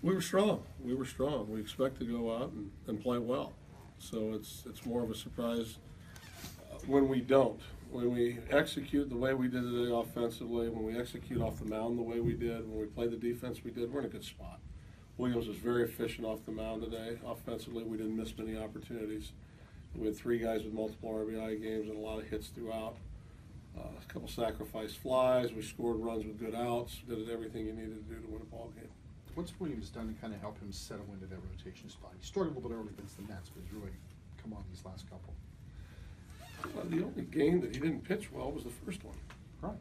We were strong. We were strong. We expect to go out and play well. So it's more of a surprise when we don't. When we execute the way we did today offensively, when we execute off the mound the way we did, when we play the defense we did, we're in a good spot. Williams was very efficient off the mound today. Offensively, we didn't miss many opportunities. We had 3 guys with multiple RBI games and a lot of hits throughout. A couple sacrifice flies. We scored runs with good outs. Did everything you needed to do to win a ball game. What's Williams done to kind of help him settle into that rotation spot? He struggled a little bit early against the Mets, but he's really come on these last couple. Well, the only game that he didn't pitch well was the first one. Right.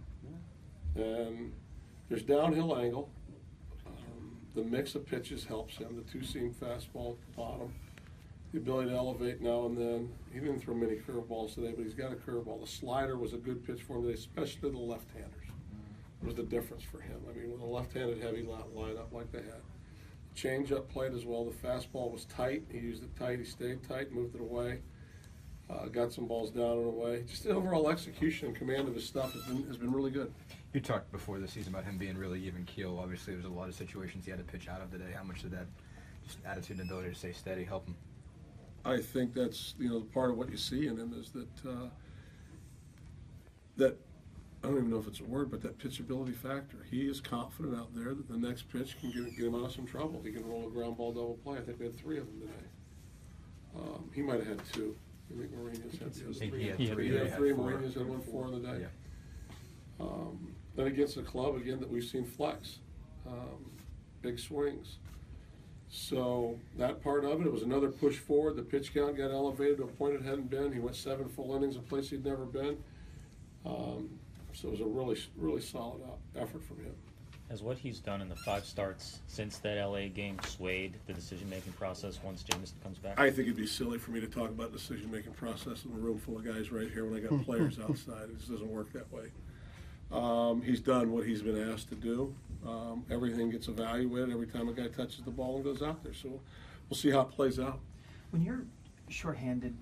Yeah. And there's downhill angle. The mix of pitches helps him. The 2-seam fastball at the bottom. The ability to elevate now and then. He didn't throw many curveballs today, but he's got a curveball. The slider was a good pitch for him today, especially the left-handers. It was the difference for him. I mean, with a left-handed heavy lineup like they had. Change-up played as well. The fastball was tight. He used it tight. He stayed tight, moved it away. Got some balls down and away. Just the overall execution and command of his stuff has been really good. You talked before the season about him being really even keel. Obviously, there's a lot of situations he had to pitch out of today. How much did that just attitude and ability to stay steady help him? I think that's part of what you see in him is that I don't even know if it's a word, but that pitchability factor. He is confident out there that the next pitch can get him out of some trouble. He can roll a ground ball double play. I think we had 3 of them today. He might have had 2. I think Mourinho's had the other. He had 3. He had 3. Mourinho's had 1-4 in the day. Yeah. Then against a club, again, that we've seen flex. Big swings. So that part of it was another push forward. The pitch count got elevated to a point it hadn't been. He went 7 full innings, a place he'd never been. So it was a really, really solid effort from him. Has what he's done in the 5 starts since that LA game swayed the decision-making process once Jameson comes back? I think it'd be silly for me to talk about decision-making process in a room full of guys right here when I got players outside. It just doesn't work that way. He's done what he's been asked to do. Everything gets evaluated every time a guy touches the ball and goes out there. So we'll see how it plays out. When you're shorthanded,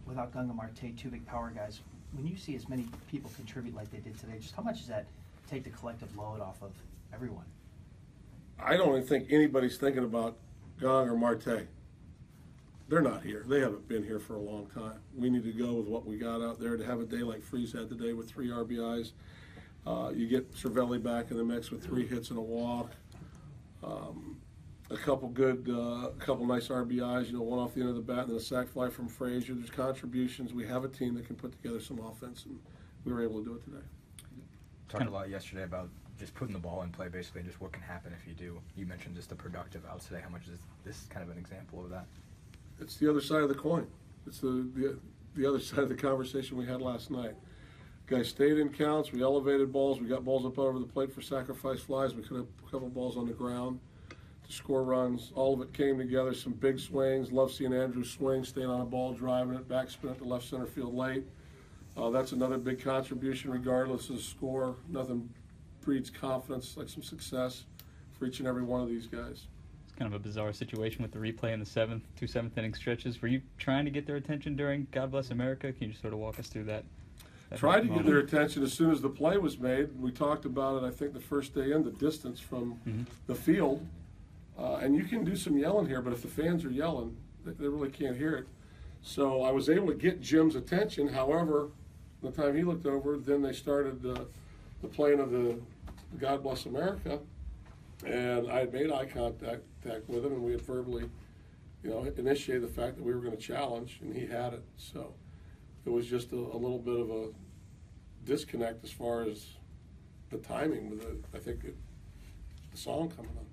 without Ganga Marte, 2 big power guys, when you see as many people contribute like they did today, just how much does that take the collective load off of everyone? I don't even think anybody's thinking about Gong or Marte. They're not here. They haven't been here for a long time. We need to go with what we got out there. To have a day like Freese had today with 3 RBIs. You get Cervelli back in the mix with 3 hits and a walk. A couple nice RBIs, one off the end of the bat, and then a sac fly from Frazier. There's contributions. We have a team that can put together some offense, and we were able to do it today. Talked a lot yesterday about just putting the ball in play, basically, and just what can happen if you do. You mentioned just the productive outs today. How much is this kind of an example of that? It's the other side of the coin. It's the other side of the conversation we had last night. Guys stayed in counts. We elevated balls. We got balls up over the plate for sacrifice flies. We could have a couple balls on the ground to score runs. All of it came together. Some big swings. Love seeing Andrew swing, staying on a ball, driving it, backspin it to left center field late. That's another big contribution regardless of the score. Nothing breeds confidence like some success for each and every one of these guys. It's kind of a bizarre situation with the replay in the 2 7th-inning stretches. Were you trying to get their attention during God Bless America? Can you just sort of walk us through that? Tried to get their attention as soon as the play was made. We talked about it, I think, the first day in, the distance from the field. And you can do some yelling here, but if the fans are yelling, they really can't hear it. So I was able to get Jim's attention. However, the time he looked over, then they started the playing of the God Bless America. And I had made eye contact with him, and we had verbally, initiated the fact that we were going to challenge, and he had it. So it was just a little bit of a disconnect as far as the timing with the song coming on.